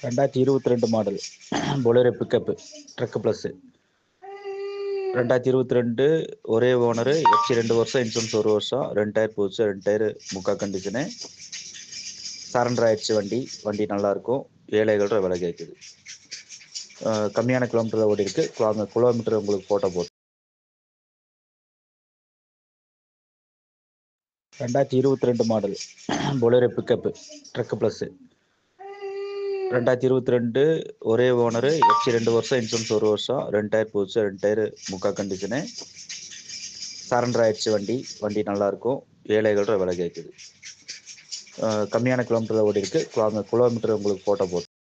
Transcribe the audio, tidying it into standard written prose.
2022 model Bolero pickup drug plus 2022 ஒரே owner FC 2 வருஷம் insurance 1 வருஷம் 2 டயர் போச்சு 2 டயர் முக்கா கண்டிஷனு சரண்டர் ஆயிடுச்சு. வண்டி நல்லாயிருக்கும். 7,000 விலை கேட்குது. கம்மியான கிலோமீட்டர் ஓடி இருக்கு. கிலோமீட்டர் உங்களுக்கு ஃபோட்டோ போட்டு 2022 model Bolero pickup drug plus 2022 ஒரே ஓனரு எஃப்சி 2 வருஷம் இன்சூரன்ஸ் 1 வருஷம் 2 டயர் போச்சு 2 டயர் முக்கா கண்டிஷனு சரண்டர் ஆயிடுச்சு. வண்டி நல்லாயிருக்கும். 7,000 விலை கேட்குது. கம்மியான கிலோமீட்டர் ஓடி இருக்கு. கிலோமீட்டர் உங்களுக்கு ஃபோட்டோ போட்டு